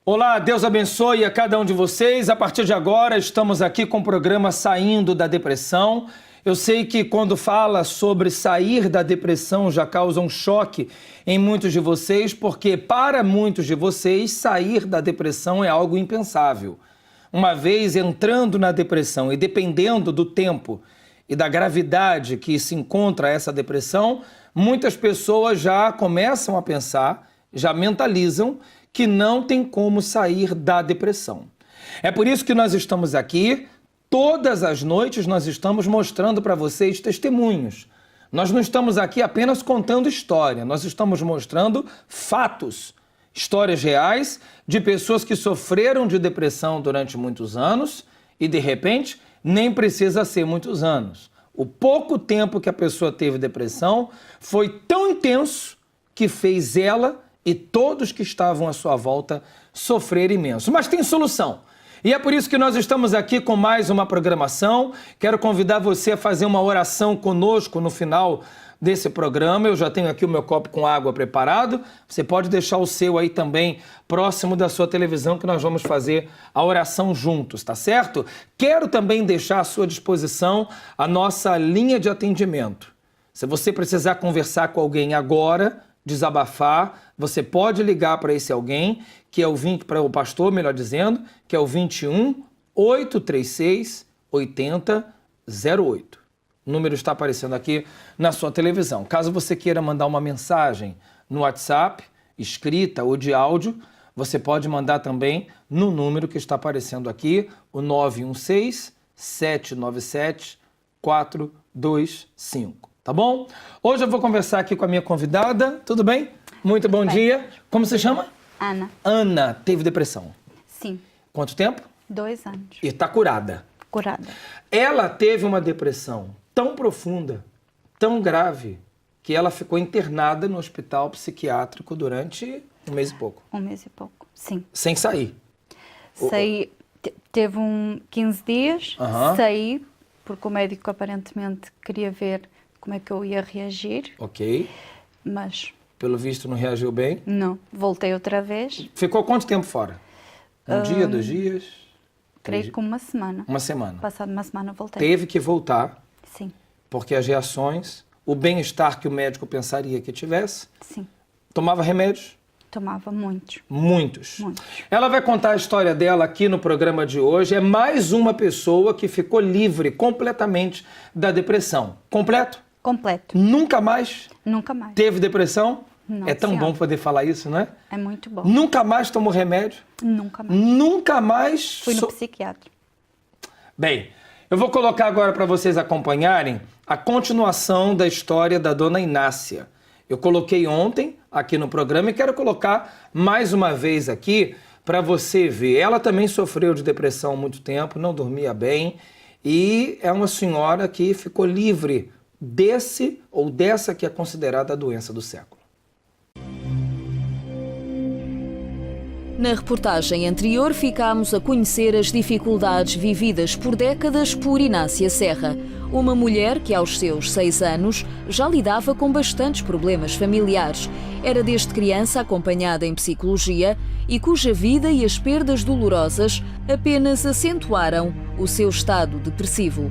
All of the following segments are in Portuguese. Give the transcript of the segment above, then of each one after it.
Olá, Deus abençoe a cada um de vocês. A partir de agora, estamos aqui com o programa Saindo da Depressão. Eu sei que quando fala sobre sair da depressão já causa um choque em muitos de vocês, porque para muitos de vocês, sair da depressão é algo impensável. Uma vez entrando na depressão e dependendo do tempo e da gravidade que se encontra essa depressão, muitas pessoas já começam a pensar, já mentalizam que não tem como sair da depressão. É por isso que nós estamos aqui, todas as noites nós estamos mostrando para vocês testemunhos. Nós não estamos aqui apenas contando história, nós estamos mostrando fatos, histórias reais de pessoas que sofreram de depressão durante muitos anos e, de repente, nem precisa ser muitos anos. O pouco tempo que a pessoa teve depressão foi tão intenso que fez ela e todos que estavam à sua volta sofrer imenso. Mas tem solução. E é por isso que nós estamos aqui com mais uma programação. Quero convidar você a fazer uma oração conosco no final desse programa. Eu já tenho aqui o meu copo com água preparado. Você pode deixar o seu aí também próximo da sua televisão, que nós vamos fazer a oração juntos, tá certo? Quero também deixar à sua disposição a nossa linha de atendimento. Se você precisar conversar com alguém agora, desabafar, você pode ligar para esse alguém, que é o 20, para o pastor, melhor dizendo, que é o 21 836 8008. O número está aparecendo aqui na sua televisão. Caso você queira mandar uma mensagem no WhatsApp, escrita ou de áudio, você pode mandar também no número que está aparecendo aqui, o 916 797 425. Tá bom? Hoje eu vou conversar aqui com a minha convidada. Tudo bem? Muito bom dia. Como você chama? Ana. Ana teve depressão. Sim. Quanto tempo? 2 anos. E está curada. Curada. Ela teve uma depressão tão profunda, tão grave, que ela ficou internada no hospital psiquiátrico durante 1 mês e pouco. 1 mês e pouco, sim. Sem sair. Saí, teve 15 dias, saí, porque o médico aparentemente queria ver como é que eu ia reagir. Ok. Mas... pelo visto não reagiu bem? Não. Voltei outra vez. Ficou quanto tempo fora? Um dia, 2 dias? Creio que 1 semana. 1 semana. Passado 1 semana voltei. Teve que voltar. Sim. Porque as reações, o bem-estar que o médico pensaria que tivesse. Sim. Tomava remédios? Tomava muitos. Muitos. Muitos. Ela vai contar a história dela aqui no programa de hoje. É mais uma pessoa que ficou livre completamente da depressão. Completo? Completo. Nunca mais? Nunca mais. Teve depressão? Não, é tão senhora. bom poder falar isso, não é? É muito bom. Nunca mais tomou remédio? Nunca mais. Nunca mais? Fui no psiquiatra. Bem, eu vou colocar agora para vocês acompanharem a continuação da história da dona Inácia. Eu coloquei ontem aqui no programa e quero colocar mais uma vez aqui para você ver. Ela também sofreu de depressão há muito tempo, não dormia bem e é uma senhora que ficou livre desse ou dessa que é considerada a doença do século. Na reportagem anterior ficámos a conhecer as dificuldades vividas por décadas por Inácia Serra, uma mulher que aos seus 6 anos já lidava com bastantes problemas familiares. Era desde criança acompanhada em psicologia e cuja vida e as perdas dolorosas apenas acentuaram o seu estado depressivo.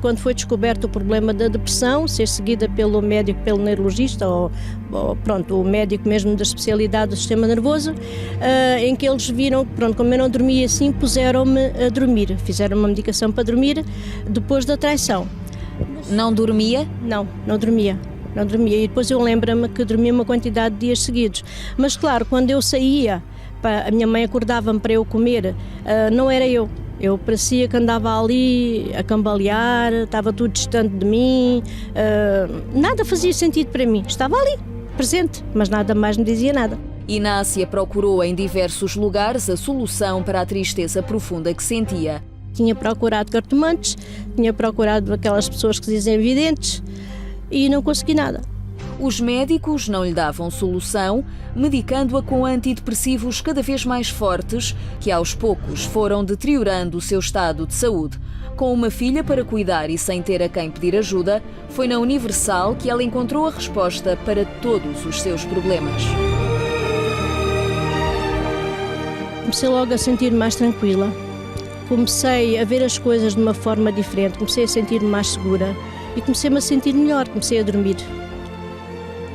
Quando foi descoberto o problema da depressão, ser seguida pelo médico, pelo neurologista, ou o médico mesmo da especialidade do sistema nervoso, em que eles viram que, como eu não dormia assim, puseram-me a dormir. Fizeram uma medicação para dormir depois da traição. Não dormia? Não dormia. Não dormia. E depois eu lembro-me que dormia uma quantidade de dias seguidos. Mas claro, quando eu saía, a minha mãe acordava-me para eu comer, não era eu. Eu parecia que andava ali a cambalear, estava tudo distante de mim, nada fazia sentido para mim. Estava ali, presente, mas nada mais me dizia nada. Inácia procurou em diversos lugares a solução para a tristeza profunda que sentia. Tinha procurado cartomantes, tinha procurado aquelas pessoas que dizem videntes e não consegui nada. Os médicos não lhe davam solução, medicando-a com antidepressivos cada vez mais fortes, que aos poucos foram deteriorando o seu estado de saúde. Com uma filha para cuidar e sem ter a quem pedir ajuda, foi na Universal que ela encontrou a resposta para todos os seus problemas. Comecei logo a sentir mais tranquila. Comecei a ver as coisas de uma forma diferente, comecei a sentir-me mais segura e comecei-me a sentir melhor, comecei a dormir.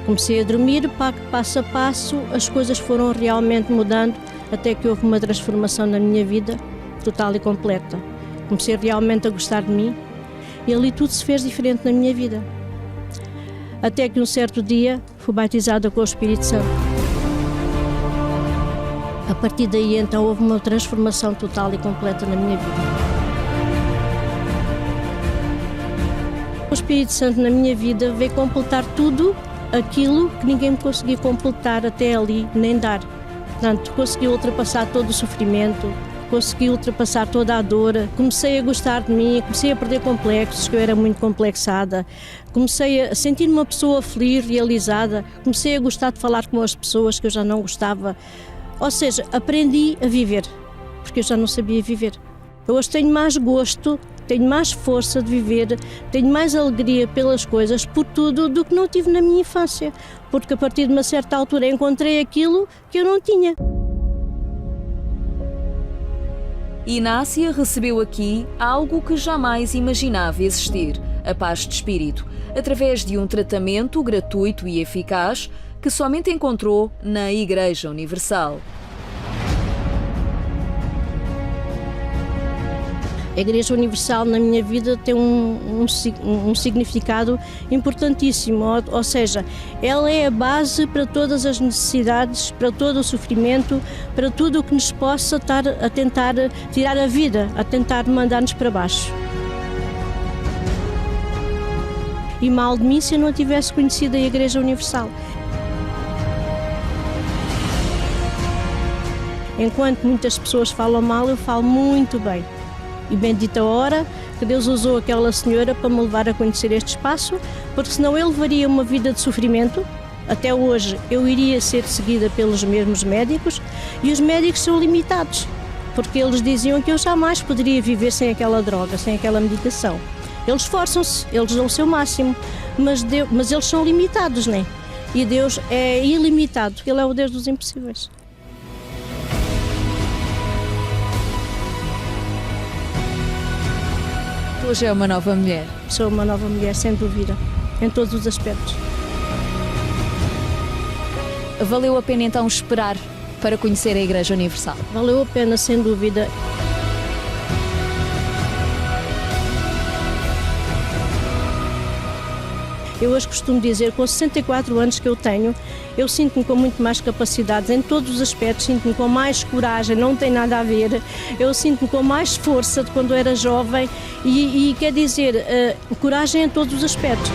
Comecei a dormir, passo a passo, as coisas foram realmente mudando, até que houve uma transformação na minha vida, total e completa. Comecei realmente a gostar de mim e ali tudo se fez diferente na minha vida. Até que um certo dia fui batizada com o Espírito Santo. A partir daí então houve uma transformação total e completa na minha vida. O Espírito Santo na minha vida veio completar tudo aquilo que ninguém me conseguia completar até ali, nem dar. Portanto, consegui ultrapassar todo o sofrimento, consegui ultrapassar toda a dor, comecei a gostar de mim, comecei a perder complexos, que eu era muito complexada, comecei a sentir-me uma pessoa feliz, realizada, comecei a gostar de falar com as pessoas que eu já não gostava. Ou seja, aprendi a viver, porque eu já não sabia viver. Eu hoje tenho mais gosto, tenho mais força de viver, tenho mais alegria pelas coisas, por tudo, do que não tive na minha infância. Porque a partir de uma certa altura encontrei aquilo que eu não tinha. Inácia recebeu aqui algo que jamais imaginava existir, a paz de espírito, através de um tratamento gratuito e eficaz que somente encontrou na Igreja Universal. A Igreja Universal na minha vida tem um significado importantíssimo, ou seja, ela é a base para todas as necessidades, para todo o sofrimento, para tudo o que nos possa estar a tentar tirar a vida, a tentar mandar-nos para baixo. E mal de mim se eu não tivesse conhecido a Igreja Universal. Enquanto muitas pessoas falam mal, eu falo muito bem. E bendita a hora que Deus usou aquela senhora para me levar a conhecer este espaço, porque senão eu levaria uma vida de sofrimento. Até hoje eu iria ser seguida pelos mesmos médicos e os médicos são limitados, porque eles diziam que eu jamais poderia viver sem aquela droga, sem aquela medicação. Eles esforçam-se, eles dão o seu máximo, mas eles são limitados, né? E Deus é ilimitado, Ele é o Deus dos impossíveis. Hoje é uma nova mulher. Sou uma nova mulher, sem dúvida, em todos os aspectos. Valeu a pena então esperar para conhecer a Igreja Universal? Valeu a pena, sem dúvida. Eu hoje costumo dizer, com 64 anos que eu tenho, eu sinto-me com muito mais capacidades em todos os aspectos, sinto-me com mais coragem, não tem nada a ver, eu sinto-me com mais força de quando era jovem e quer dizer, coragem em todos os aspectos.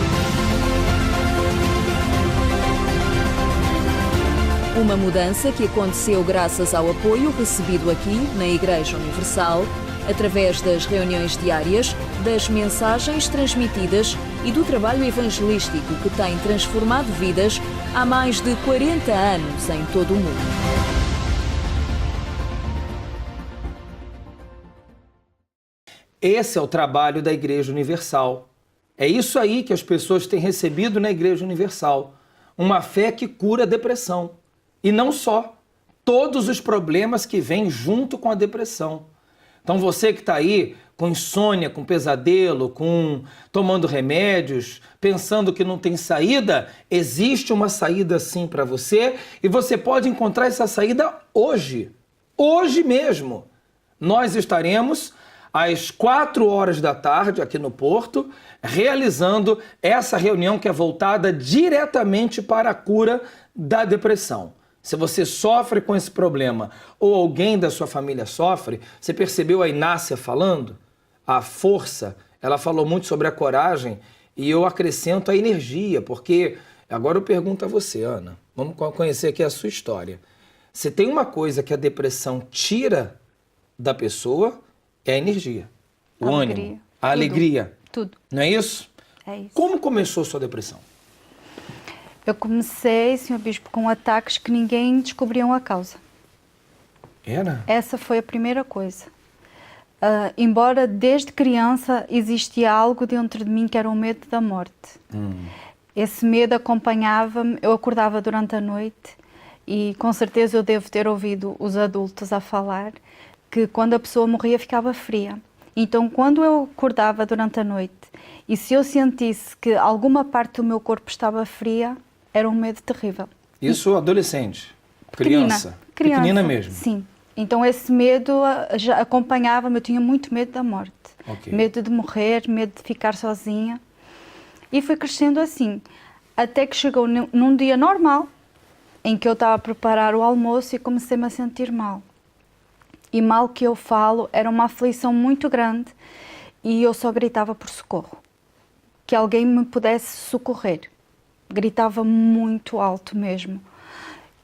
Uma mudança que aconteceu graças ao apoio recebido aqui na Igreja Universal, através das reuniões diárias, das mensagens transmitidas e do trabalho evangelístico que tem transformado vidas há mais de 40 anos em todo o mundo. Esse é o trabalho da Igreja Universal. É isso aí que as pessoas têm recebido na Igreja Universal. Uma fé que cura a depressão. E não só. Todos os problemas que vêm junto com a depressão. Então você que está aí com insônia, com pesadelo, tomando remédios, pensando que não tem saída, existe uma saída sim para você e você pode encontrar essa saída hoje. Hoje mesmo. Nós estaremos às 4 horas da tarde aqui no Porto, realizando essa reunião que é voltada diretamente para a cura da depressão. Se você sofre com esse problema ou alguém da sua família sofre, você percebeu a Inácia falando? A força, ela falou muito sobre a coragem e eu acrescento a energia, porque agora eu pergunto a você, Ana, vamos conhecer aqui a sua história. Se tem uma coisa que a depressão tira da pessoa, é a energia, o ânimo, a alegria. Tudo. Não é isso? É isso. Como começou a sua depressão? Eu comecei, Sr. Bispo, com ataques que ninguém descobriu a causa. Era? Essa foi a primeira coisa. Embora desde criança existia algo dentro de mim que era o medo da morte. Esse medo acompanhava-me, eu acordava durante a noite E com certeza eu devo ter ouvido os adultos a falar que quando a pessoa morria ficava fria. Então quando eu acordava durante a noite e se eu sentisse que alguma parte do meu corpo estava fria, era um medo terrível. Isso adolescente, criança, pequenina mesmo. Sim. Então esse medo já acompanhava-me, eu tinha muito medo da morte. Okay. Medo de morrer, medo de ficar sozinha. E fui crescendo assim, até que chegou num dia normal, em que eu estava a preparar o almoço e comecei-me a sentir mal. E mal que eu falo, era uma aflição muito grande e eu só gritava por socorro. Que alguém me pudesse socorrer. Gritava muito alto mesmo.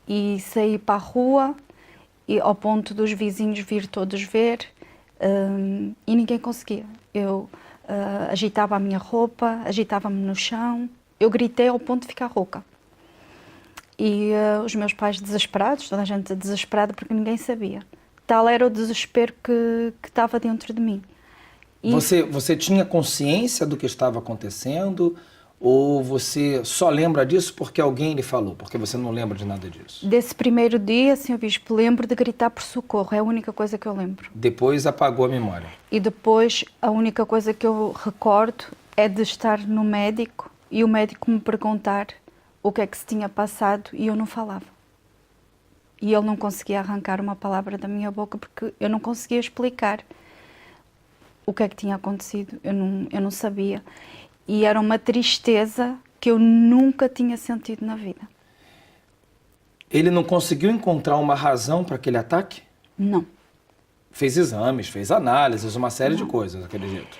E saí para a rua, e ao ponto dos vizinhos vir todos ver, e ninguém conseguia. Eu agitava a minha roupa, agitava-me no chão, eu gritei ao ponto de ficar rouca. E os meus pais desesperados, toda a gente desesperada porque ninguém sabia. Tal era o desespero que estava dentro de mim. E Você tinha consciência do que estava acontecendo ou você só lembra disso porque alguém lhe falou, porque você não lembra de nada disso? Desse primeiro dia, Sr. Bispo, lembro de gritar por socorro, é a única coisa que eu lembro. Depois apagou a memória? E depois, a única coisa que eu recordo é de estar no médico e o médico me perguntar o que é que se tinha passado e eu não falava. E ele não conseguia arrancar uma palavra da minha boca porque eu não conseguia explicar o que é que tinha acontecido, eu não sabia. E era uma tristeza que eu nunca tinha sentido na vida. Ele não conseguiu encontrar uma razão para aquele ataque? Não. Fez exames, fez análises, uma série de coisas daquele jeito?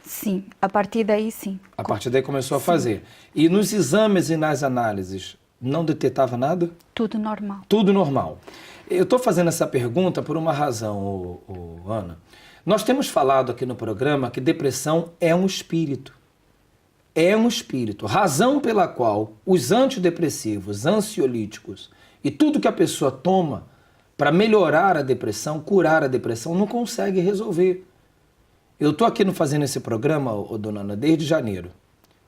Sim, a partir daí sim. A partir daí começou a fazer. E nos exames e nas análises, não detectava nada? Tudo normal. Tudo normal. Eu estou fazendo essa pergunta por uma razão, Ana. Nós temos falado aqui no programa que depressão é um espírito. É um espírito. Razão pela qual os antidepressivos, ansiolíticos e tudo que a pessoa toma para melhorar a depressão, curar a depressão, não consegue resolver. Eu estou aqui fazendo esse programa, dona Ana, desde janeiro.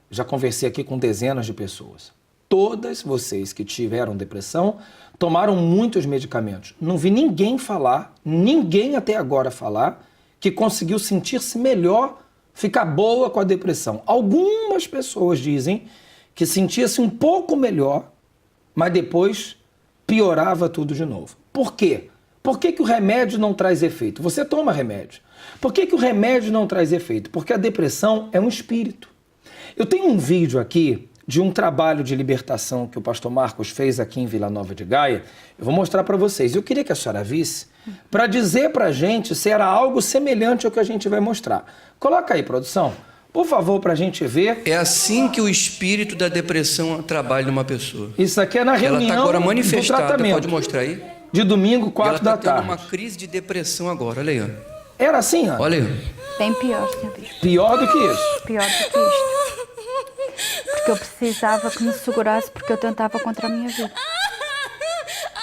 Já conversei aqui com dezenas de pessoas. Todas vocês que tiveram depressão tomaram muitos medicamentos. Não vi ninguém falar, ninguém até agora falar, que conseguiu sentir-se melhor, ficar boa com a depressão. Algumas pessoas dizem que sentia-se um pouco melhor, mas depois piorava tudo de novo. Por quê? Por que o remédio não traz efeito? Você toma remédio. Por que o remédio não traz efeito? Porque a depressão é um espírito. Eu tenho um vídeo aqui de um trabalho de libertação que o pastor Marcos fez aqui em Vila Nova de Gaia. Eu vou mostrar para vocês. Eu queria que a senhora visse para dizer para a gente se era algo semelhante ao que a gente vai mostrar. Coloca aí, produção, por favor, para a gente ver. É assim que o espírito da depressão trabalha numa pessoa. Isso aqui é na reunião. Ela está agora do manifestada, tratamento. pode mostrar aí? De domingo, 4 da Ela está tendo tarde. uma crise de depressão agora, olha aí. Ana. Era assim, Ana? Olha aí. Bem pior, Sr. Bispo. Pior do que isso. Pior do que isto. Porque eu precisava que me segurasse porque eu tentava contra a minha vida.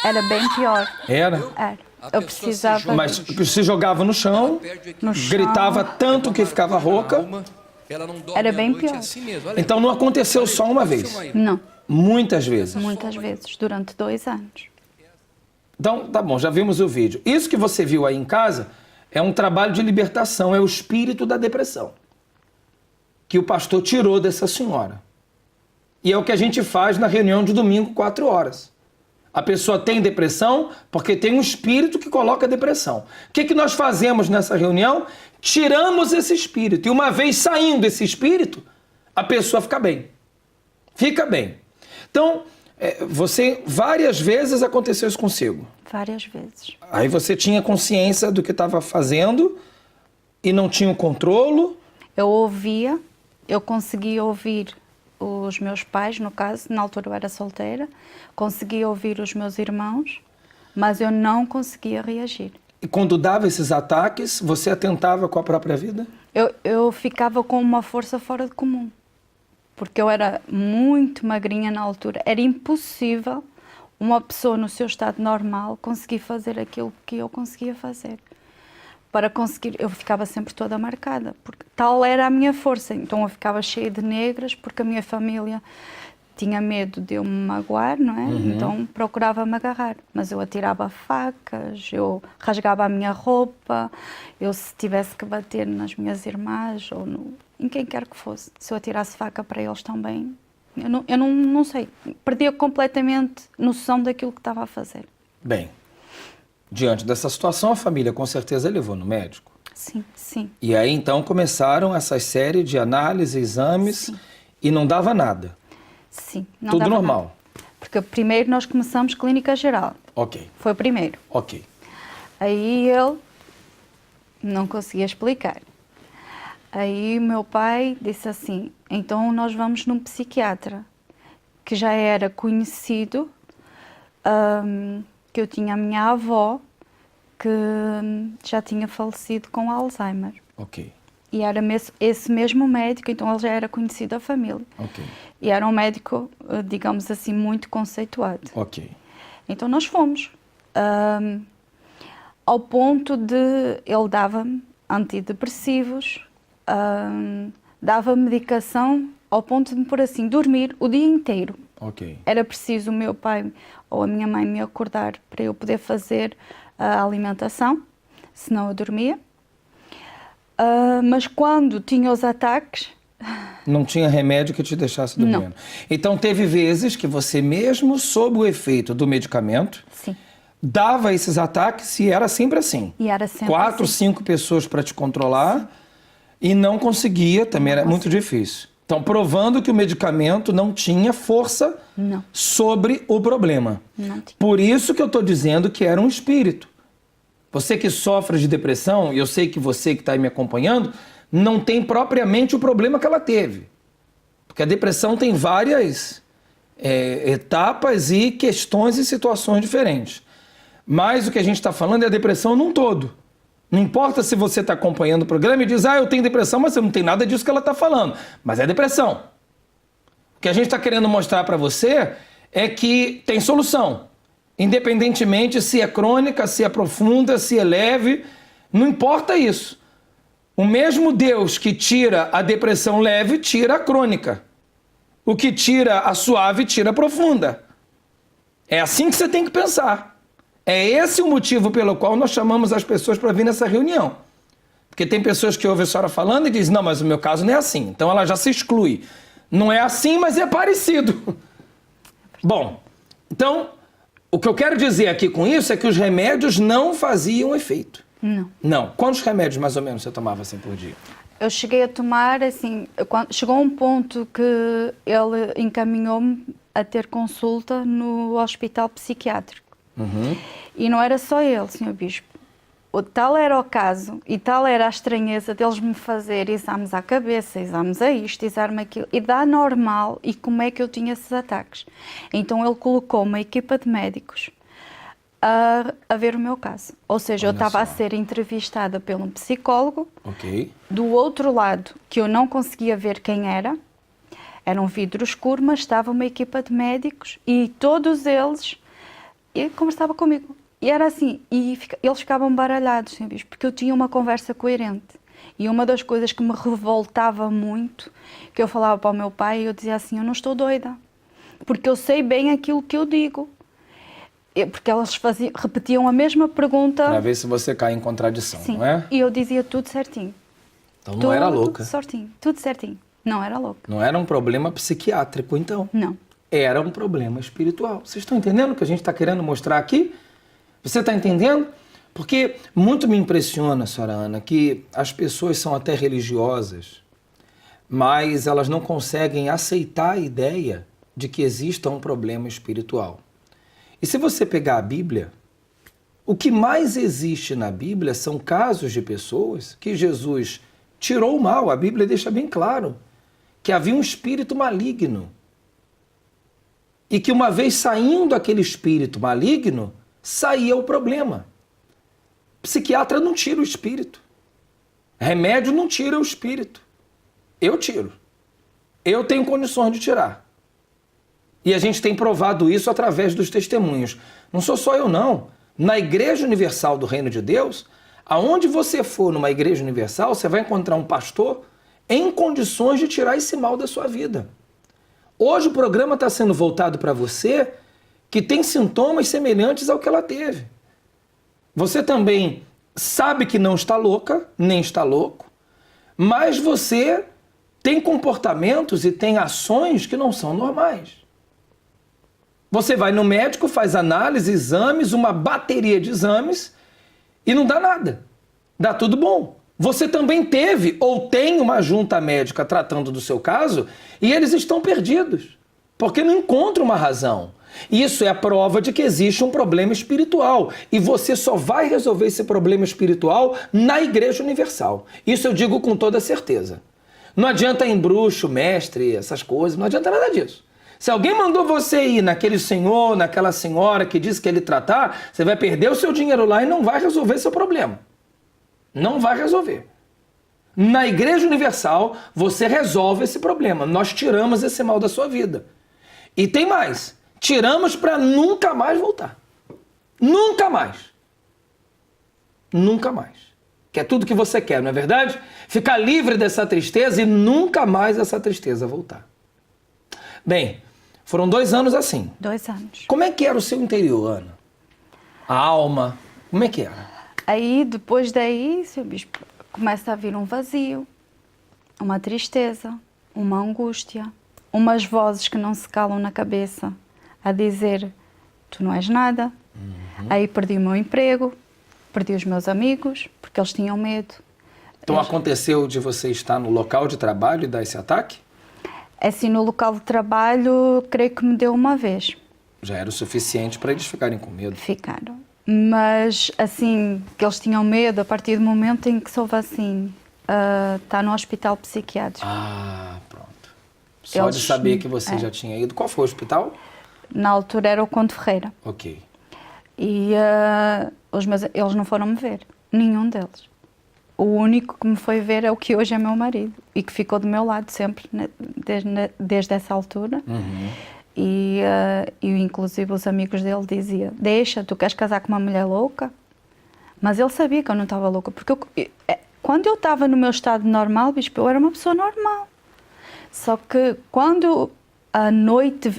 Era bem pior. Era? Era. A Eu pessoa se precisava... joga Mas se jogava no chão, No chão. gritava tanto que ficava rouca. Alma, ela não dorme Era à bem noite, pior. é assim mesmo, olha aí. Então não aconteceu só uma vez. Filma aí. Não, Muitas vezes. muitas vezes, durante 2 anos. Então, tá bom, já vimos o vídeo. Isso que você viu aí em casa é um trabalho de libertação, é o espírito da depressão que o pastor tirou dessa senhora. E é o que a gente faz na reunião de domingo, 4 horas. A pessoa tem depressão porque tem um espírito que coloca a depressão. O que nós fazemos nessa reunião? Tiramos esse espírito. E uma vez saindo esse espírito, a pessoa fica bem. Fica bem. Então, você várias vezes aconteceu isso consigo. Várias vezes. Aí você tinha consciência do que estava fazendo e não tinha o controle. Eu ouvia, eu conseguia ouvir os meus pais, no caso, na altura eu era solteira, conseguia ouvir os meus irmãos, mas eu não conseguia reagir. E quando dava esses ataques, você atentava com a própria vida? Eu ficava com uma força fora de comum, porque eu era muito magrinha na altura. Era impossível uma pessoa no seu estado normal conseguir fazer aquilo que eu conseguia fazer. Para conseguir, eu ficava sempre toda marcada, porque tal era a minha força. Então eu ficava cheia de negras, porque a minha família tinha medo de eu me magoar, não é? Então procurava-me agarrar. Mas eu atirava facas, eu rasgava a minha roupa, eu se tivesse que bater nas minhas irmãs ou em quem quer que fosse, se eu atirasse faca para eles também, eu não sei. Perdia completamente noção daquilo que estava a fazer. Bem, diante dessa situação, a família com certeza levou no médico. Sim, sim. E aí então começaram essa série de análises, exames, Sim. e não dava nada. Sim, não Tudo dava normal. nada. Porque primeiro nós começamos clínica geral. Ok, Foi o primeiro. ok. Aí ele não conseguia explicar. Aí o meu pai disse assim, então nós vamos num psiquiatra, que já era conhecido, que eu tinha a minha avó, que já tinha falecido com Alzheimer. Ok, E era esse mesmo médico, então ele já era conhecido da família. ok, E era um médico, digamos assim, muito conceituado. ok. Então nós fomos. Ao ponto de ele dava-me antidepressivos, dava medicação ao ponto de me pôr assim, dormir o dia inteiro. Ok. Era preciso o meu pai ou a minha mãe me acordar para eu poder fazer a alimentação, senão eu dormia. Mas quando tinha os ataques... Não tinha remédio que te deixasse dormindo. Não. Então teve vezes que você mesmo sob o efeito do medicamento, Sim. dava esses ataques e era sempre assim. E era sempre 4, assim. 5 pessoas para te controlar e não conseguia, também era muito difícil. Então provando que o medicamento não tinha força Não. sobre o problema. Não tinha. Por isso que eu estou dizendo que era um espírito. Você que sofre de depressão, e eu sei que você que está aí me acompanhando, não tem propriamente o problema que ela teve. Porque a depressão tem várias etapas e questões e situações diferentes. Mas o que a gente está falando é a depressão num todo. Não importa se você está acompanhando o programa e diz, eu tenho depressão, mas você não tem nada disso que ela está falando. Mas é depressão. O que a gente está querendo mostrar para você é que tem solução. Independentemente se é crônica, se é profunda, se é leve, não importa isso. O mesmo Deus que tira a depressão leve, tira a crônica. O que tira a suave, tira a profunda. É assim que você tem que pensar. É esse o motivo pelo qual nós chamamos as pessoas para vir nessa reunião. Porque tem pessoas que ouvem a senhora falando e dizem, não, mas o meu caso não é assim. Então ela já se exclui. Não é assim, mas é parecido. Bom, então, o que eu quero dizer aqui com isso é que os remédios não faziam efeito. Não. Não. Quantos remédios mais ou menos você tomava assim por dia? Eu cheguei a tomar, assim, chegou um ponto que ele encaminhou-me a ter consulta no hospital psiquiátrico. E não era só ele, Sr. Bispo. Tal era o caso e tal era a estranheza deles me fazer exames à cabeça, exames a isto, exame aquilo, e dá normal e como é que eu tinha esses ataques. Então ele colocou uma equipa de médicos a ver o meu caso. Ou seja, eu estava a ser entrevistada por um psicólogo, do outro lado, que eu não conseguia ver quem era um vidro escuro, mas estava uma equipa de médicos e todos eles conversavam comigo. E era assim, eles ficavam baralhados, Sr. Bispo, porque eu tinha uma conversa coerente. E uma das coisas que me revoltava muito, que eu falava para o meu pai, eu dizia assim, eu não estou doida, porque eu sei bem aquilo que eu digo. Porque elas repetiam a mesma pergunta. Para ver se você cai em contradição, sim, não é? E eu dizia tudo certinho. Então não era louca. Tudo certinho. Não era louca. Não era um problema psiquiátrico, então. Não. Era um problema espiritual. Vocês estão entendendo o que a gente está querendo mostrar aqui? Você está entendendo? Porque muito me impressiona, senhora Ana, que as pessoas são até religiosas, mas elas não conseguem aceitar a ideia de que exista um problema espiritual. E se você pegar a Bíblia, o que mais existe na Bíblia são casos de pessoas que Jesus tirou o mal. A Bíblia deixa bem claro que havia um espírito maligno. E que uma vez saindo aquele espírito maligno, saía o problema. Psiquiatra não tira o espírito. Remédio não tira o espírito. Eu tiro. Eu tenho condições de tirar. E a gente tem provado isso através dos testemunhos. Não sou só eu, não. Na Igreja Universal do Reino de Deus, aonde você for numa Igreja Universal, você vai encontrar um pastor em condições de tirar esse mal da sua vida. Hoje o programa está sendo voltado para você que tem sintomas semelhantes ao que ela teve. Você também sabe que não está louca, nem está louco, mas você tem comportamentos e tem ações que não são normais. Você vai no médico, faz análise, exames, uma bateria de exames e não dá nada. Dá tudo bom. Você também teve ou tem uma junta médica tratando do seu caso e eles estão perdidos, porque não encontram uma razão. Isso é a prova de que existe um problema espiritual e você só vai resolver esse problema espiritual na Igreja Universal. Isso eu digo com toda certeza. Não adianta embruxo, mestre, essas coisas, não adianta nada disso. Se alguém mandou você ir naquele senhor, naquela senhora que disse que ele tratar, você vai perder o seu dinheiro lá e não vai resolver seu problema. Não vai resolver. Na Igreja Universal, você resolve esse problema. Nós tiramos esse mal da sua vida. E tem mais. Tiramos para nunca mais voltar. Nunca mais. Nunca mais. Que é tudo que você quer, não é verdade? Ficar livre dessa tristeza e nunca mais essa tristeza voltar. Bem, foram 2 anos assim. 2 anos. Como é que era o seu interior, Ana? A alma, como é que era? Aí, depois daí, seu bispo, começa a vir um vazio, uma tristeza, uma angústia, umas vozes que não se calam na cabeça a dizer, tu não és nada. Aí perdi o meu emprego, perdi os meus amigos, porque eles tinham medo. Então aconteceu de você estar no local de trabalho e dar esse ataque? Assim, no local de trabalho, creio que me deu uma vez. Já era o suficiente para eles ficarem com medo. Ficaram. Mas, assim, que eles tinham medo a partir do momento em que soube assim, está no hospital psiquiátrico. Ah, pronto. Só de saber que você já tinha ido. Qual foi o hospital? Na altura era o Conde Ferreira. Ok. E eles não foram me ver, nenhum deles. O único que me foi ver é o que hoje é meu marido e que ficou do meu lado sempre, desde essa altura. E inclusive os amigos dele diziam, deixa, tu queres casar com uma mulher louca? Mas ele sabia que eu não estava louca, porque quando eu estava no meu estado normal, bispo, eu era uma pessoa normal. Só que quando a noite,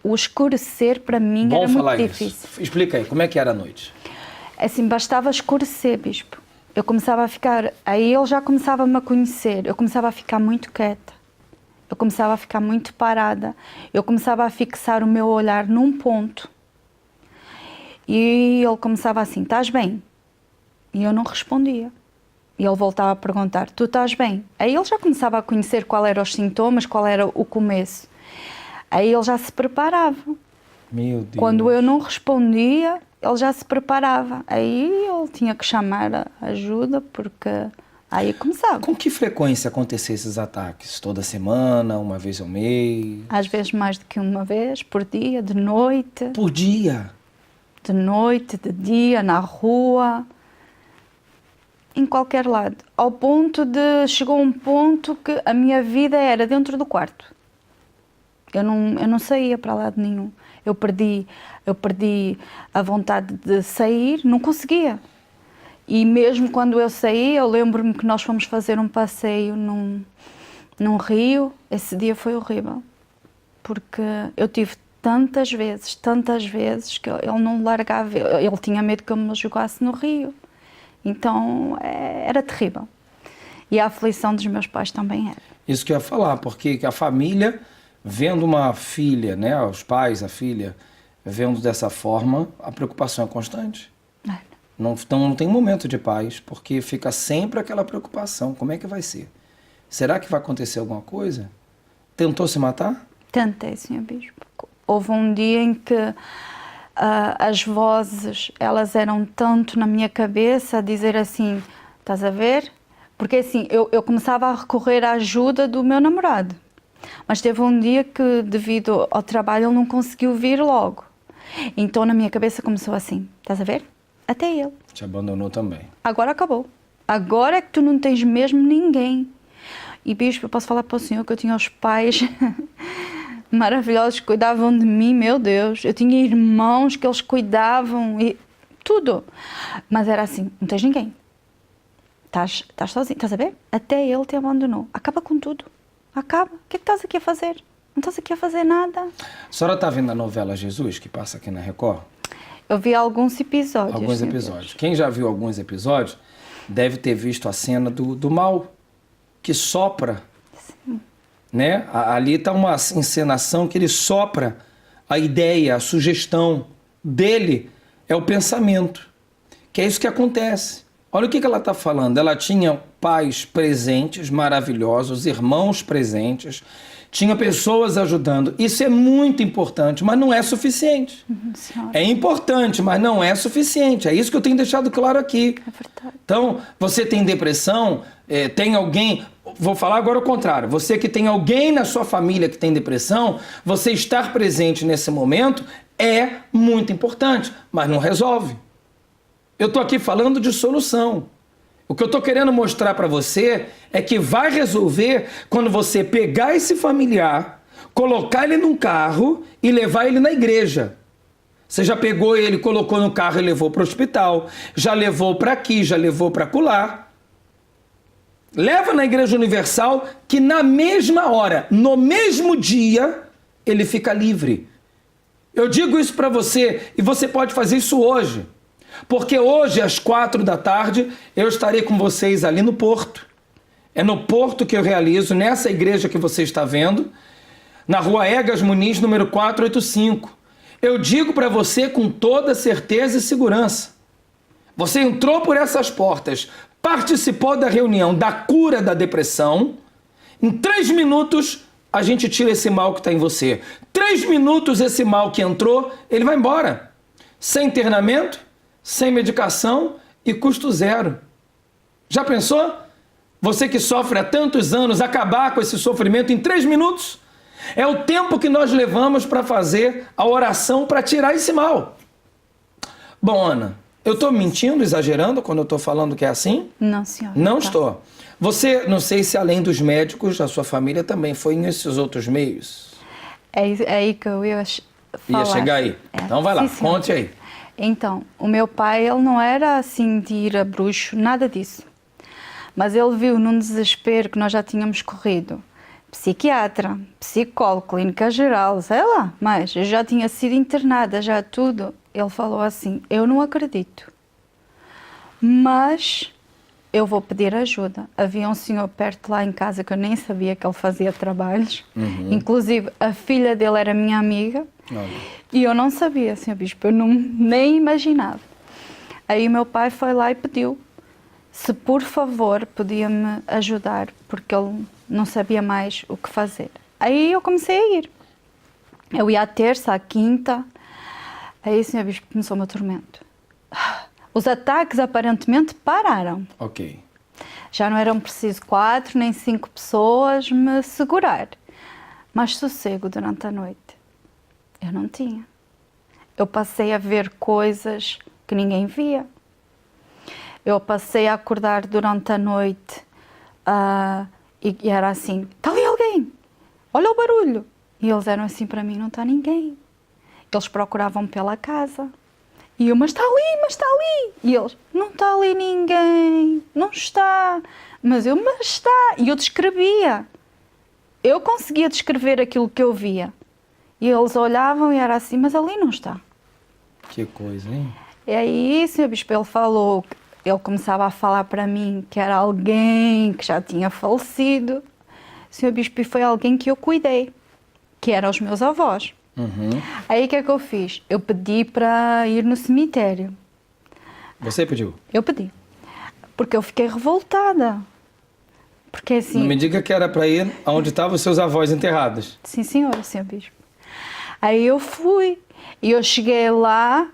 o escurecer para mim era muito difícil. Isso. Explica aí, como é que era a noite? Assim, bastava escurecer, bispo. Eu começava a ficar, aí ele já começava-me a conhecer, eu começava a ficar muito quieta. Eu começava a ficar muito parada. Eu começava a fixar o meu olhar num ponto. E ele começava assim, estás bem? E eu não respondia. E ele voltava a perguntar, tu estás bem? Aí ele já começava a conhecer qual eram os sintomas, qual era o começo. Aí ele já se preparava. Meu Deus. Quando eu não respondia, ele já se preparava. Aí ele tinha que chamar a ajuda, porque aí começava. Com que frequência aconteciam esses ataques? Toda semana, uma vez ao mês? Às vezes mais do que uma vez, por dia, de noite. Por dia? De noite, de dia, na rua, em qualquer lado. Ao ponto de... Chegou um ponto que a minha vida era dentro do quarto. Eu não saía para lado nenhum. Eu perdi a vontade de sair, não conseguia. E mesmo quando eu saí, eu lembro-me que nós fomos fazer um passeio num rio. Esse dia foi horrível, porque eu tive tantas vezes que ele não largava. Ele tinha medo que eu me jogasse no rio. Então era terrível. E a aflição dos meus pais também era. Isso que eu ia falar, porque a família, vendo uma filha, né, os pais, a filha, vendo dessa forma, a preocupação é constante. Não tem um momento de paz, porque fica sempre aquela preocupação. Como é que vai ser? Será que vai acontecer alguma coisa? Tentou se matar? Tentei, senhor bispo. Houve um dia em que as vozes, elas eram tanto na minha cabeça, a dizer assim, estás a ver? Porque assim, eu começava a recorrer à ajuda do meu namorado. Mas teve um dia que, devido ao trabalho, ele não conseguiu vir logo. Então na minha cabeça começou assim, estás a ver? Até ele. Te abandonou também. Agora acabou. Agora é que tu não tens mesmo ninguém. E bispo, eu posso falar para o senhor que eu tinha os pais maravilhosos que cuidavam de mim, meu Deus. Eu tinha irmãos que eles cuidavam e tudo. Mas era assim, não tens ninguém. Estás sozinho, estás a ver? Até ele te abandonou. Acaba com tudo. acaba. O que é que estás aqui a fazer? Não estás aqui a fazer nada. A senhora está vendo a novela Jesus, que passa aqui na Record? Eu vi alguns episódios. Alguns episódios. Quem já viu alguns episódios deve ter visto a cena do mal, que sopra. Sim. Né? Ali está uma encenação que ele sopra a ideia, a sugestão dele, é o pensamento. Que é isso que acontece. Olha o que ela está falando. Ela tinha pais presentes, maravilhosos, irmãos presentes, tinha pessoas ajudando. Isso é muito importante, mas não é suficiente. É importante, mas não é suficiente. É isso que eu tenho deixado claro aqui. É verdade. Então, você tem depressão, tem alguém... Vou falar agora o contrário. Você que tem alguém na sua família que tem depressão, você estar presente nesse momento é muito importante, mas não resolve. Eu estou aqui falando de solução. O que eu estou querendo mostrar para você é que vai resolver quando você pegar esse familiar, colocar ele num carro e levar ele na igreja. Você já pegou ele, colocou no carro e levou para o hospital, já levou para aqui, já levou para acolá. Leva na Igreja Universal que na mesma hora, no mesmo dia, ele fica livre. Eu digo isso para você e você pode fazer isso hoje. Porque hoje, às 4h, eu estarei com vocês ali no Porto. É no Porto que eu realizo, nessa igreja que você está vendo, na Rua Egas Muniz, número 485. Eu digo para você com toda certeza e segurança. Você entrou por essas portas, participou da reunião da cura da depressão. Em 3 minutos, a gente tira esse mal que está em você. 3 minutos, esse mal que entrou, ele vai embora. Sem internamento, sem medicação e custo zero. Já pensou? Você que sofre há tantos anos, acabar com esse sofrimento em 3 minutos? É o tempo que nós levamos para fazer a oração para tirar esse mal. Bom, Ana, eu estou mentindo, exagerando quando eu estou falando que é assim? Não, senhora. Não estou. Você, não sei se além dos médicos, a sua família também foi nesses outros meios? É aí que eu ia falar. Ia chegar aí. Então vai lá, Sim, conte aí. Então, o meu pai, ele não era assim de ir a bruxo, nada disso. Mas ele viu num desespero que nós já tínhamos corrido. Psiquiatra, psicólogo, clínica geral, sei lá, mas eu já tinha sido internada, já tudo. Ele falou assim, eu não acredito, mas eu vou pedir ajuda. Havia um senhor perto lá em casa que eu nem sabia que ele fazia trabalhos. Inclusive, a filha dele era minha amiga. E eu não sabia, senhor bispo, eu nem imaginava. Aí meu pai foi lá e pediu se por favor podia-me ajudar, porque ele não sabia mais o que fazer. Aí eu comecei a ir. Eu ia à terça, à quinta. Aí o senhor bispo começou o meu tormento. Os ataques aparentemente pararam. Ok. Já não eram preciso 4 nem 5 pessoas me segurar. Mas sossego durante a noite eu não tinha. Eu passei a ver coisas que ninguém via. Eu passei a acordar durante a noite e era assim, está ali alguém, olha o barulho. E eles eram assim para mim, não está ninguém. Eles procuravam pela casa. E eu, mas está ali, mas está ali. E eles, não está ali ninguém, não está. Mas eu, mas está. E eu descrevia. Eu conseguia descrever aquilo que eu via. E eles olhavam e era assim, mas ali não está. Que coisa, hein? E aí, o senhor bispo, ele falou, ele começava a falar para mim que era alguém que já tinha falecido. O senhor bispo foi alguém que eu cuidei, que eram os meus avós. Aí o que é que eu fiz? Eu pedi para ir no cemitério. Você pediu? Eu pedi. Porque eu fiquei revoltada. Porque assim... Não me diga que era para ir onde estavam os seus avós enterrados. Sim, senhora, senhor bispo. Aí eu fui. E eu cheguei lá,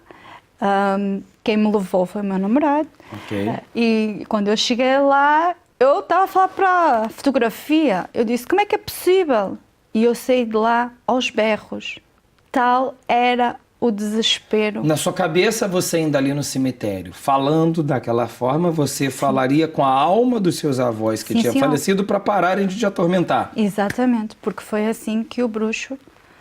quem me levou foi o meu namorado. Ok. E quando eu cheguei lá, eu estava a falar para a fotografia. Eu disse, como é que é possível? E eu saí de lá aos berros. Tal era o desespero. Na sua cabeça, você ainda ali no cemitério, falando daquela forma, você falaria com a alma dos seus avós que tinham falecido para pararem de te atormentar. Exatamente, porque foi assim que o bruxo...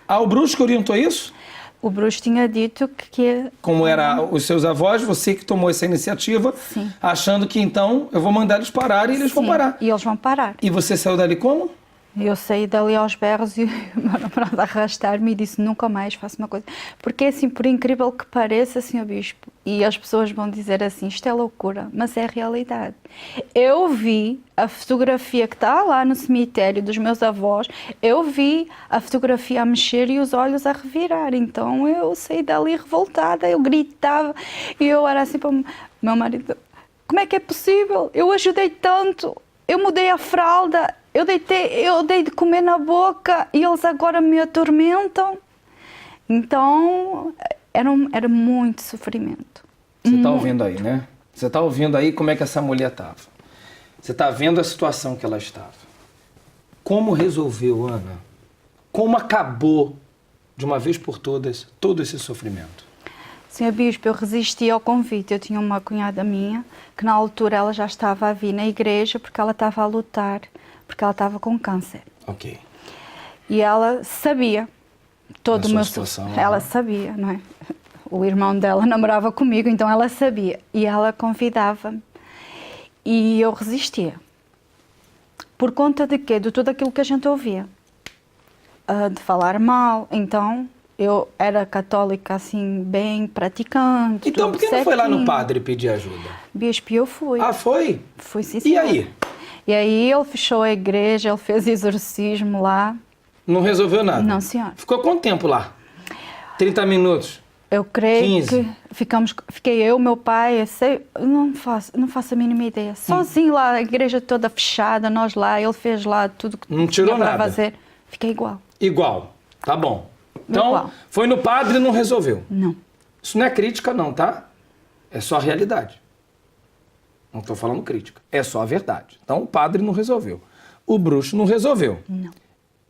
Ah, o bruxo que orientou isso? O bruxo tinha dito que... Como eram os seus avós, você que tomou essa iniciativa, achando que então eu vou mandar eles pararem e eles vão parar. E eles vão parar. E você saiu dali como? Eu saí dali aos berros e o meu namorado arrastar-me e disse: nunca mais faço uma coisa. Porque assim, por incrível que pareça, Sr. Bispo, e as pessoas vão dizer assim, isto é loucura, mas é a realidade. Eu vi a fotografia que está lá no cemitério dos meus avós, eu vi a fotografia a mexer e os olhos a revirar. Então eu saí dali revoltada, eu gritava e eu era assim para o meu marido: como é que é possível? Eu ajudei tanto, eu mudei a fralda, eu dei de comer na boca e eles agora me atormentam. Então, era muito sofrimento. Você está ouvindo aí, né? Você está ouvindo aí como é que essa mulher estava. Você está vendo a situação que ela estava. Como resolveu, Ana? Como acabou, de uma vez por todas, todo esse sofrimento? Sr. Bispo, eu resisti ao convite. Eu tinha uma cunhada minha, que na altura ela já estava a vir na igreja porque ela estava a lutar, porque ela estava com câncer. Ok. E ela sabia todo o meu situação. Ela sabia, não é? O irmão dela namorava comigo, então ela sabia. E ela convidava-me. E eu resistia. Por conta de quê? De tudo aquilo que a gente ouvia. De falar mal. Então, eu era católica, assim, bem praticante. Então, por que não foi lá no padre pedir ajuda? Bispo, eu fui. Ah, foi? Fui, sim, E senhor. aí? E aí ele fechou a igreja, ele fez exorcismo lá. Não resolveu nada? Não, senhor. Ficou quanto tempo lá? 30 minutos? Eu creio 15. que fiquei eu, meu pai, eu não faço a mínima ideia. Sozinho lá, a igreja toda fechada, nós lá, ele fez lá tudo que Não tirou tinha para nada? fazer. Fiquei igual. Igual. Tá bom. Então, Igual. foi no padre e não resolveu. Não. Isso não é crítica não, tá? É só a realidade. Não estou falando crítica. É só a verdade. Então, o padre não resolveu. O bruxo não resolveu. Não.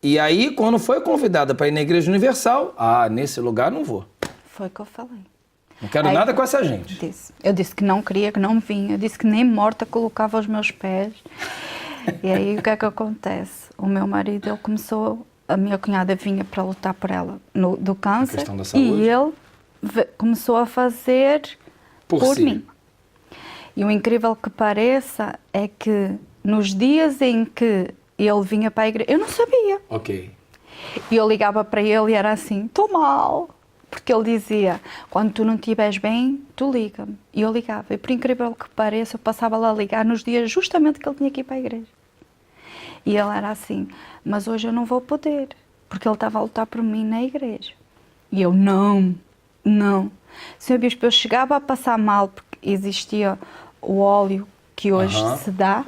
E aí, quando foi convidada para ir na Igreja Universal, nesse lugar não vou. Foi o que eu falei. Não quero Aí, nada com essa gente. Eu disse que não queria, que não vinha. Eu disse que nem morta colocava os meus pés. E aí, o que é que acontece? O meu marido, ele começou... A minha cunhada vinha para lutar por ela do câncer. questão da saúde. E ele começou a fazer por si. mim. E o incrível que pareça é que nos dias em que ele vinha para a igreja, eu não sabia. Ok. E eu ligava para ele e era assim: estou mal. Porque ele dizia: quando tu não estiveres bem, tu liga-me. E eu ligava. E por incrível que pareça, eu passava lá a ligar nos dias justamente que ele tinha que ir para a igreja. E ele era assim: mas hoje eu não vou poder, porque ele estava a lutar por mim na igreja. E eu: não. Senhor Bispo, eu chegava a passar mal, porque existia o óleo que hoje se dá.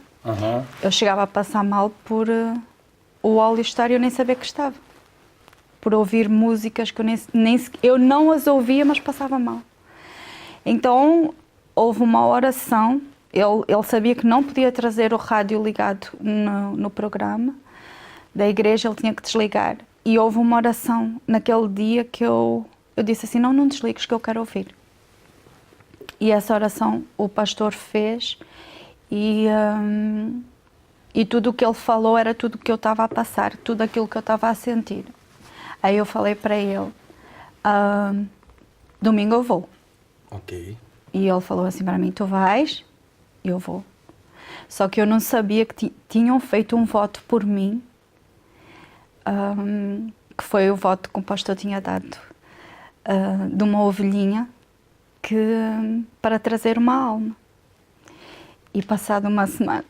Eu chegava a passar mal por o óleo estar e eu nem sabia que estava. Por ouvir músicas que eu não as ouvia, mas passava mal. Então, houve uma oração. Ele sabia que não podia trazer o rádio ligado no programa da igreja, ele tinha que desligar. E houve uma oração naquele dia que eu disse assim: não desligues, que eu quero ouvir. E essa oração o pastor fez e tudo o que ele falou era tudo o que eu estava a passar, tudo aquilo que eu estava a sentir. Aí eu falei para ele: domingo eu vou. Ok. E ele falou assim para mim: tu vais? Eu vou. Só que eu não sabia que tinham feito um voto por mim, que foi o voto que o pastor tinha dado, de uma ovelhinha para trazer uma alma. E passada uma semana,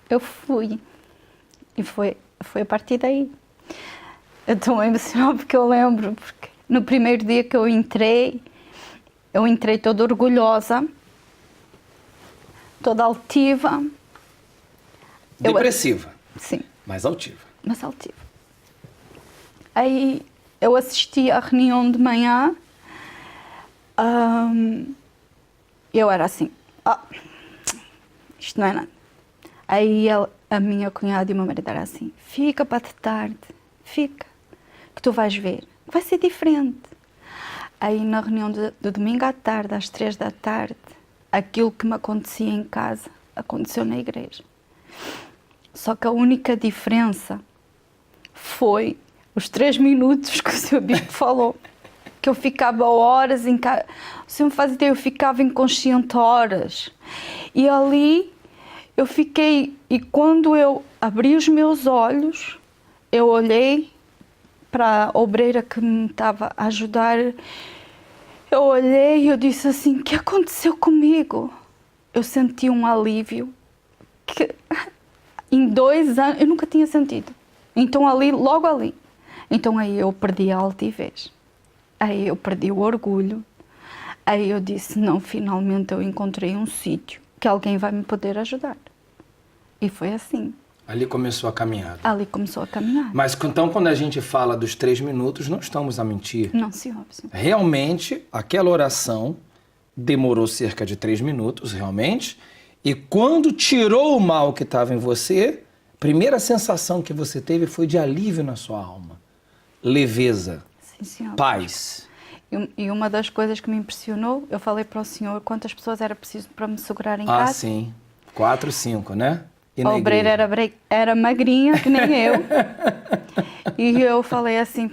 eu fui. E foi a partir daí. Eu estou emocionada porque eu lembro, porque no primeiro dia que eu entrei toda orgulhosa, toda altiva. Depressiva. Sim. Mas altiva. Mas altiva. Aí eu assisti à reunião de manhã. Eu era assim: isto não é nada. Aí a minha cunhada e o meu marido eram assim: fica para de tarde, fica, que tu vais ver, vai ser diferente. Aí na reunião do domingo à tarde, às 3 da tarde, aquilo que me acontecia em casa, aconteceu na igreja. Só que a única diferença foi os 3 minutos que o Sr. Bispo falou. Que eu ficava horas em casa. O senhor me faz ideia, eu ficava inconsciente horas. E ali eu fiquei... E quando eu abri os meus olhos, eu olhei para a obreira que me estava a ajudar. Eu olhei e eu disse assim, o que aconteceu comigo? Eu senti um alívio que em 2 anos eu nunca tinha sentido. Então logo ali. Então aí eu perdi a altivez. Aí eu perdi o orgulho. Aí eu disse, não, finalmente eu encontrei um sítio que alguém vai me poder ajudar. E foi assim. Ali começou a caminhada. Ali começou a caminhar. Mas então, quando a gente fala dos 3 minutos, não estamos a mentir. Não, senhor. Realmente, aquela oração demorou cerca de 3 minutos, realmente. E quando tirou o mal que estava em você, a primeira sensação que você teve foi de alívio na sua alma. Leveza. Sim, senhor. Paz. E uma das coisas que me impressionou, eu falei para o senhor quantas pessoas era preciso para me segurar em Ah, casa. sim. 4, 5, né? E A obreira era magrinha, que nem eu. E eu falei assim,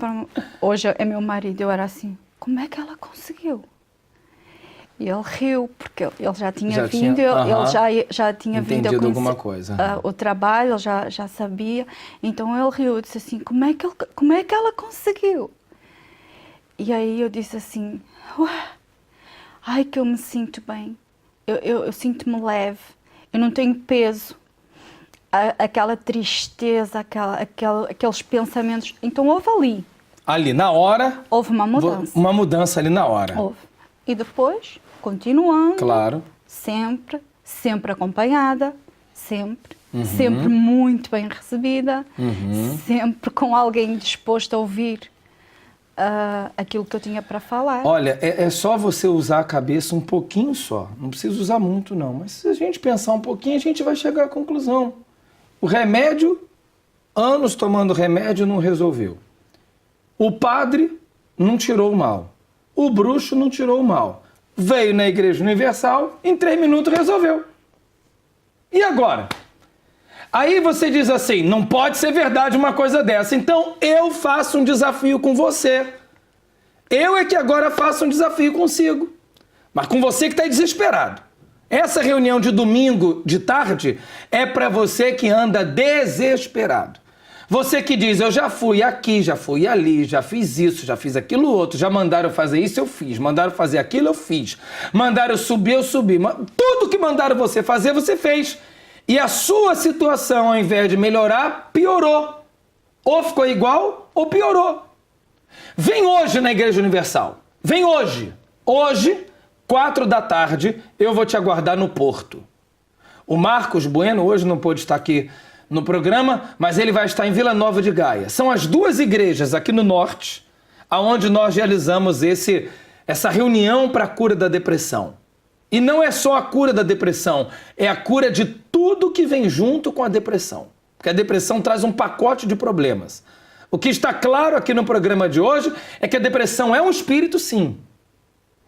hoje é meu marido, eu era assim, como é que ela conseguiu? E ele riu, porque ele já tinha vindo, ele já tinha vindo a conhecer alguma coisa. O trabalho, ele já sabia. Então ele riu, disse assim, como é que ela conseguiu? E aí eu disse assim, ai que eu me sinto bem, eu sinto-me leve, eu não tenho peso. Aquela tristeza, aqueles pensamentos. Então houve ali. Ali, na hora... Houve uma mudança. Uma mudança ali na hora. Houve. E depois, continuando. Claro. Sempre acompanhada. Sempre. Sempre muito bem recebida. Sempre com alguém disposto a ouvir aquilo que eu tinha para falar. Olha, é só você usar a cabeça um pouquinho só. Não precisa usar muito, não. Mas se a gente pensar um pouquinho, a gente vai chegar à conclusão. O remédio, anos tomando remédio, não resolveu. O padre não tirou o mal. O bruxo não tirou o mal. Veio na Igreja Universal, em 3 minutos resolveu. E agora? Aí você diz assim, não pode ser verdade uma coisa dessa. Então eu faço um desafio com você. Eu é que agora faço um desafio consigo. Mas com você que está desesperado. Essa reunião de domingo de tarde é para você que anda desesperado. Você que diz, eu já fui aqui, já fui ali, já fiz isso, já fiz aquilo outro, já mandaram fazer isso, eu fiz. Mandaram fazer aquilo, eu fiz. Mandaram subir, eu subi. Tudo que mandaram você fazer, você fez. E a sua situação, ao invés de melhorar, piorou. Ou ficou igual, ou piorou. Vem hoje na Igreja Universal. Vem hoje. Hoje, 4 da tarde, eu vou te aguardar no Porto. O Marcos Bueno hoje não pôde estar aqui no programa, mas ele vai estar em Vila Nova de Gaia. São as 2 igrejas aqui no norte, onde nós realizamos essa reunião para a cura da depressão. E não é só a cura da depressão, é a cura de tudo que vem junto com a depressão. Porque a depressão traz um pacote de problemas. O que está claro aqui no programa de hoje é que a depressão é um espírito, sim.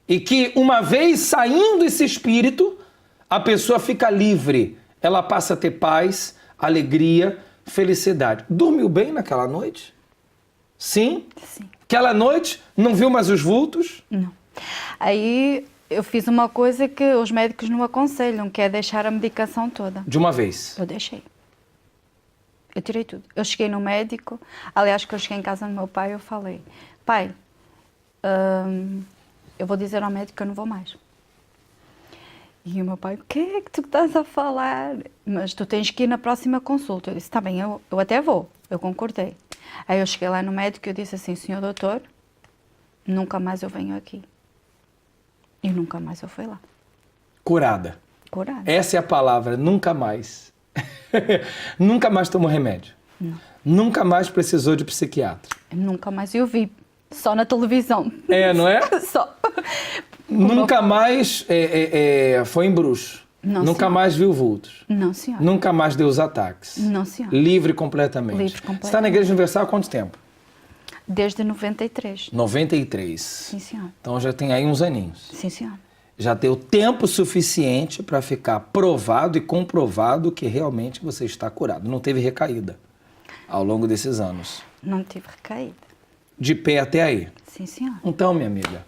E que uma vez saindo esse espírito, a pessoa fica livre. Ela passa a ter paz, alegria, felicidade. Dormiu bem naquela noite? Sim? Sim. Aquela noite não viu mais os vultos? Não. Aí eu fiz uma coisa que os médicos não aconselham, que é deixar a medicação toda. De uma vez? Eu deixei. Eu tirei tudo. Eu cheguei no médico, aliás, que eu cheguei em casa do meu pai, eu falei, pai, eu vou dizer ao médico que eu não vou mais. E o meu pai, o que é que tu estás a falar? Mas tu tens que ir na próxima consulta. Eu disse, está bem, eu até vou. Eu concordei. Aí eu cheguei lá no médico e eu disse assim, senhor doutor, nunca mais eu venho aqui. E nunca mais eu fui lá. Curada. Curada. Essa é a palavra, nunca mais. Nunca mais tomou remédio. Não. Nunca mais precisou de psiquiatra. Nunca mais eu vi. Só na televisão. É, não é? Só. Nunca mais foi em bruxo. Não, Nunca senhor. mais viu vultos. Não, senhor. Nunca mais deu os ataques. Não, senhor. Livre completamente. Livre completamente. Você está na Igreja Universal há quanto tempo? Desde 93. 93. Sim, senhor. Então já tem aí uns aninhos. Sim, senhor. Já deu tempo suficiente para ficar provado e comprovado que realmente você está curado. Não teve recaída ao longo desses anos. Não tive recaída. De pé até aí. Sim, senhor. Então, minha amiga,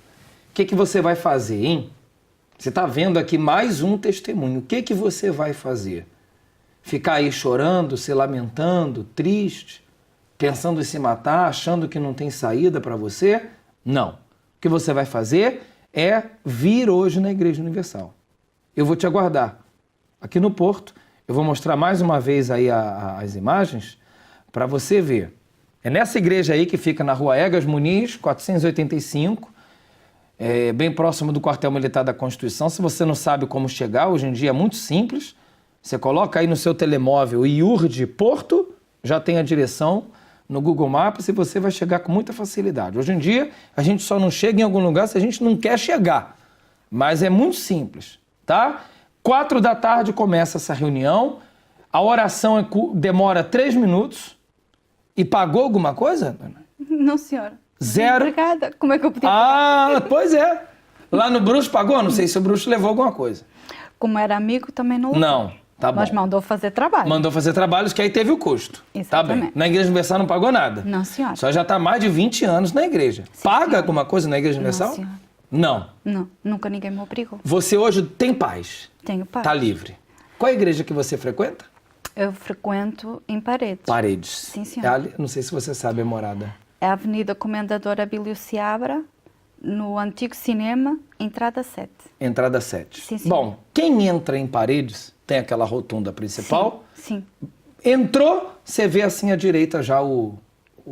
o que você vai fazer, hein? Você está vendo aqui mais um testemunho. O que você vai fazer? Ficar aí chorando, se lamentando, triste? pensando em se matar, achando que não tem saída para você? Não. O que você vai fazer é vir hoje na Igreja Universal. Eu vou te aguardar aqui no Porto. Eu vou mostrar mais uma vez aí as imagens para você ver. É nessa igreja aí que fica na Rua Egas Muniz, 485, bem próximo do Quartel Militar da Constituição. Se você não sabe como chegar, hoje em dia é muito simples. Você coloca aí no seu telemóvel IURD Porto, já tem a direção no Google Maps e você vai chegar com muita facilidade. Hoje em dia, a gente só não chega em algum lugar se a gente não quer chegar. Mas é muito simples, tá? 4 da tarde começa essa reunião. A oração demora 3 minutos. E pagou alguma coisa? Não, senhora. Zero. Obrigada. Como é que eu podia pagar? Ah, pois é. Lá no Bruxo pagou? Não sei se o Bruxo levou alguma coisa. Como era amigo, também não. Não, tá bom. Mas mandou fazer trabalho. Mandou fazer trabalhos, que aí teve o custo. Exatamente. Tá bem. Na Igreja Universal não pagou nada? Não, senhora. Só já está mais de 20 anos na igreja. Paga senhora. alguma coisa na Igreja Universal? Não, senhora. Não. Não, nunca ninguém me obrigou. Você hoje tem paz? Tenho paz. Tá livre. Qual é a igreja que você frequenta? Eu frequento em Paredes. Paredes. Sim, senhora. Não sei se você sabe a morada. É a Avenida Comendador Abílio Seabra, no antigo cinema, entrada 7. Entrada 7. Sim, sim. Bom, quem entra em Paredes, tem aquela rotunda principal. Sim. Entrou, você vê assim à direita já o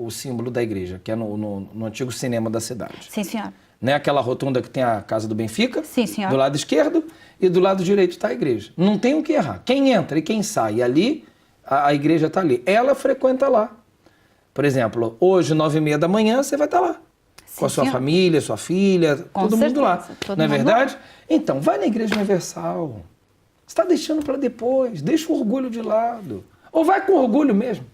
símbolo da igreja, que é no antigo cinema da cidade. Sim, senhora. Né? Aquela rotunda que tem a Casa do Benfica, Sim, senhora. do lado esquerdo, e do lado direito está a igreja. Não tem o que errar. Quem entra e quem sai ali, a igreja está ali. Ela frequenta lá. Por exemplo, hoje, 9h30 da manhã, você vai estar lá. Sim, Com a sua senhora. família, sua filha, Com todo mundo lá. certeza, todo Não é mundo verdade? lá. Então, vai na Igreja Universal. Você está deixando para depois. Deixa o orgulho de lado. Ou vai com orgulho mesmo.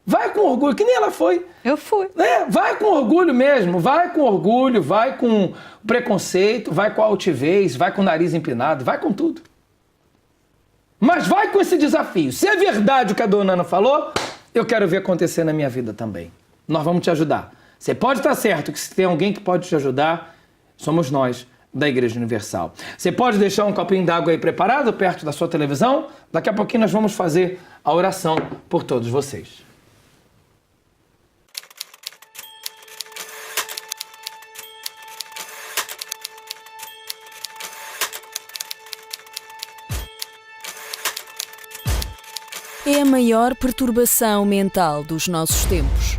Vai com orgulho, que nem ela foi. Eu fui. Vai com orgulho mesmo. Vai com orgulho, vai com preconceito, vai com altivez, vai com o nariz empinado, vai com tudo. Mas vai com esse desafio. Se é verdade o que a dona Ana falou, eu quero ver acontecer na minha vida também. Nós vamos te ajudar. Você pode estar certo que se tem alguém que pode te ajudar, somos nós da Igreja Universal. Você pode deixar um copinho d'água aí preparado perto da sua televisão? Daqui a pouquinho nós vamos fazer a oração por todos vocês. É a maior perturbação mental dos nossos tempos.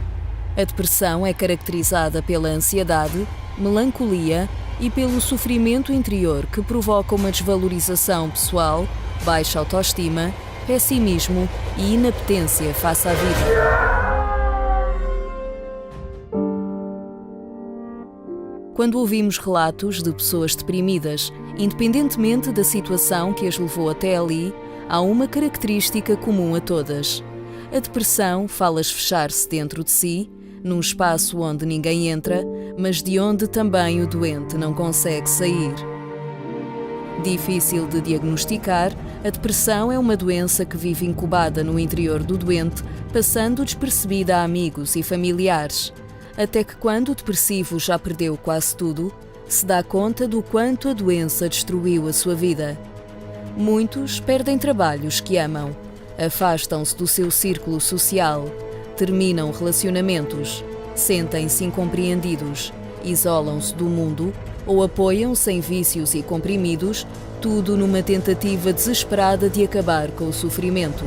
A depressão é caracterizada pela ansiedade, melancolia e pelo sofrimento interior que provoca uma desvalorização pessoal, baixa autoestima, pessimismo e inapetência face à vida. Quando ouvimos relatos de pessoas deprimidas, independentemente da situação que as levou até ali, há uma característica comum a todas. A depressão faz fechar-se dentro de si, num espaço onde ninguém entra, mas de onde também o doente não consegue sair. Difícil de diagnosticar, a depressão é uma doença que vive incubada no interior do doente, passando despercebida a amigos e familiares. Até que quando o depressivo já perdeu quase tudo, se dá conta do quanto a doença destruiu a sua vida. Muitos perdem trabalhos que amam, afastam-se do seu círculo social, terminam relacionamentos, sentem-se incompreendidos, isolam-se do mundo ou apoiam-se em vícios e comprimidos, tudo numa tentativa desesperada de acabar com o sofrimento.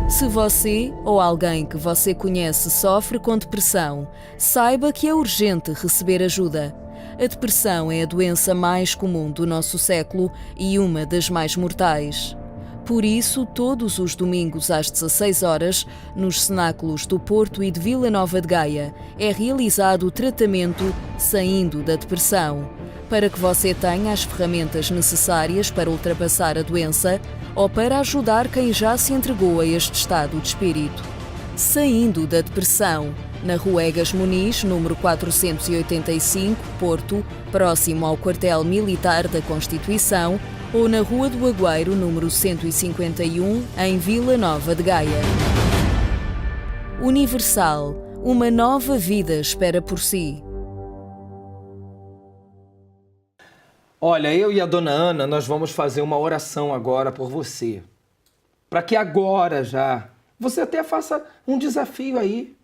Se você ou alguém que você conhece sofre com depressão, saiba que é urgente receber ajuda. A depressão é a doença mais comum do nosso século e uma das mais mortais. Por isso, todos os domingos às 16 horas, nos cenáculos do Porto e de Vila Nova de Gaia, é realizado o tratamento Saindo da Depressão, para que você tenha as ferramentas necessárias para ultrapassar a doença ou para ajudar quem já se entregou a este estado de espírito. Saindo da Depressão, na Rua Egas Muniz, número 485, Porto, próximo ao Quartel Militar da Constituição, ou na Rua do Agüeiro, número 151, em Vila Nova de Gaia. Universal, uma nova vida espera por si. Olha, eu e a dona Ana, nós vamos fazer uma oração agora por você. Para que agora já, você até faça um desafio aí.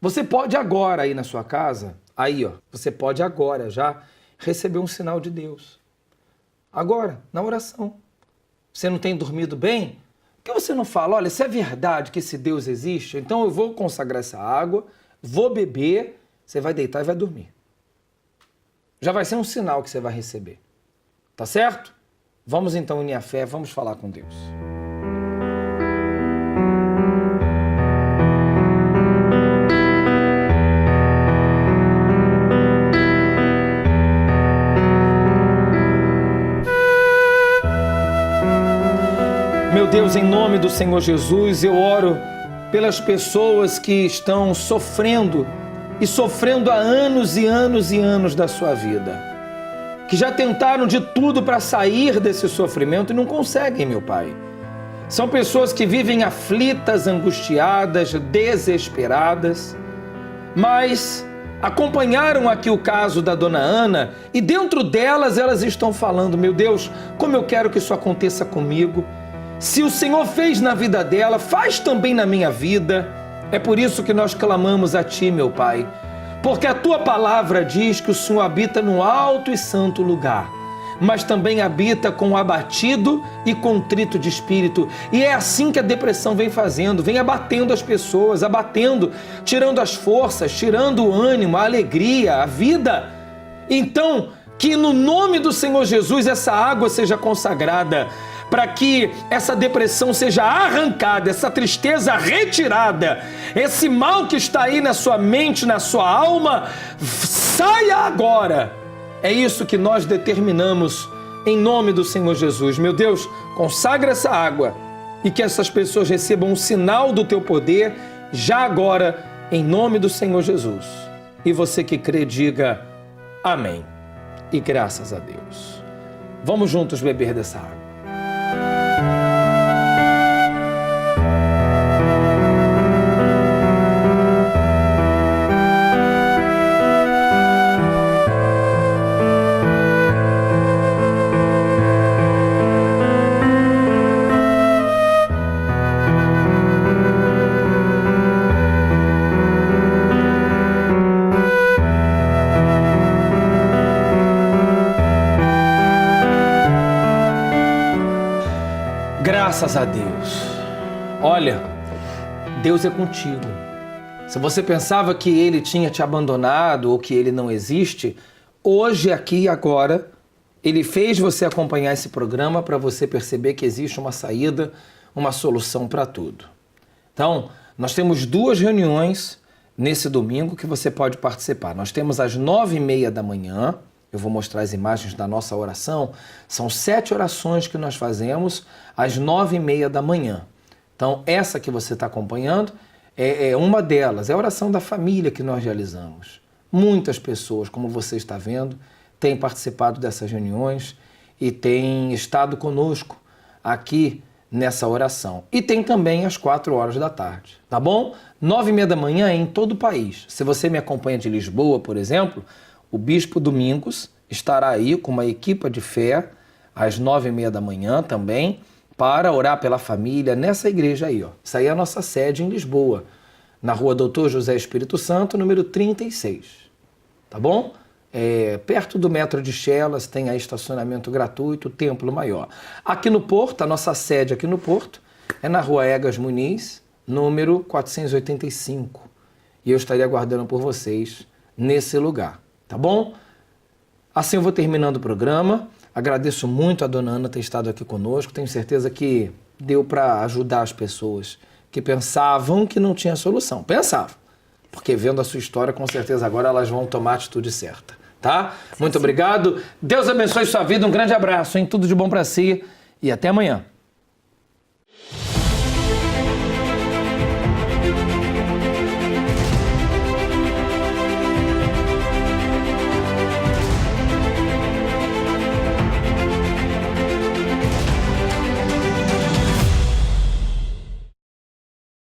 Você pode agora aí na sua casa, você pode agora já receber um sinal de Deus. Agora, na oração. Você não tem dormido bem? Por que você não fala, olha, se é verdade que esse Deus existe, então eu vou consagrar essa água, vou beber, você vai deitar e vai dormir. Já vai ser um sinal que você vai receber. Tá certo? Vamos então unir a fé, vamos falar com Deus. Meu Deus, em nome do Senhor Jesus, eu oro pelas pessoas que estão sofrendo e sofrendo há anos e anos e anos da sua vida, que já tentaram de tudo para sair desse sofrimento e não conseguem, meu Pai. São pessoas que vivem aflitas, angustiadas, desesperadas, mas acompanharam aqui o caso da dona Ana e dentro delas elas estão falando, meu Deus, como eu quero que isso aconteça comigo. Se o Senhor fez na vida dela, faz também na minha vida. É por isso que nós clamamos a Ti, meu Pai, porque a Tua palavra diz que o Senhor habita no alto e santo lugar, mas também habita com o abatido e contrito de espírito. E é assim que a depressão vem fazendo, vem abatendo as pessoas, abatendo, tirando as forças, tirando o ânimo, a alegria, a vida. Então, que no nome do Senhor Jesus essa água seja consagrada, para que essa depressão seja arrancada, essa tristeza retirada, esse mal que está aí na sua mente, na sua alma, saia agora. É isso que nós determinamos em nome do Senhor Jesus. Meu Deus, consagra essa água e que essas pessoas recebam um sinal do Teu poder já agora, em nome do Senhor Jesus. E você que crê, diga amém. E graças a Deus. Vamos juntos beber dessa água. Graças a Deus. Olha, Deus é contigo. Se você pensava que Ele tinha te abandonado ou que Ele não existe, hoje, aqui e agora, Ele fez você acompanhar esse programa para você perceber que existe uma saída, uma solução para tudo. Então, nós temos 2 reuniões nesse domingo que você pode participar. Nós temos às 9h30 da manhã. Eu vou mostrar as imagens da nossa oração. São 7 orações que nós fazemos às 9h30 da manhã. Então, essa que você está acompanhando é uma delas. É a oração da família que nós realizamos. Muitas pessoas, como você está vendo, têm participado dessas reuniões e têm estado conosco aqui nessa oração. E tem também às 4 horas da tarde, tá bom? 9h30 da manhã é em todo o país. Se você me acompanha de Lisboa, por exemplo, o Bispo Domingos estará aí com uma equipe de fé às 9h30 da manhã também para orar pela família nessa igreja aí, ó. Isso aí é a nossa sede em Lisboa, na rua Doutor José Espírito Santo, número 36. Tá bom? Perto do metro de Chelas, tem aí estacionamento gratuito, Templo Maior. Aqui no Porto, a nossa sede aqui no Porto é na rua Egas Muniz, número 485. E eu estaria aguardando por vocês nesse lugar. Tá bom? Assim eu vou terminando o programa. Agradeço muito a dona Ana ter estado aqui conosco. Tenho certeza que deu para ajudar as pessoas que pensavam que não tinha solução. Pensavam. Porque vendo a sua história, com certeza agora elas vão tomar a atitude certa. Tá? Muito obrigado. Deus abençoe sua vida. Um grande abraço, hein? Tudo de bom para si e até amanhã.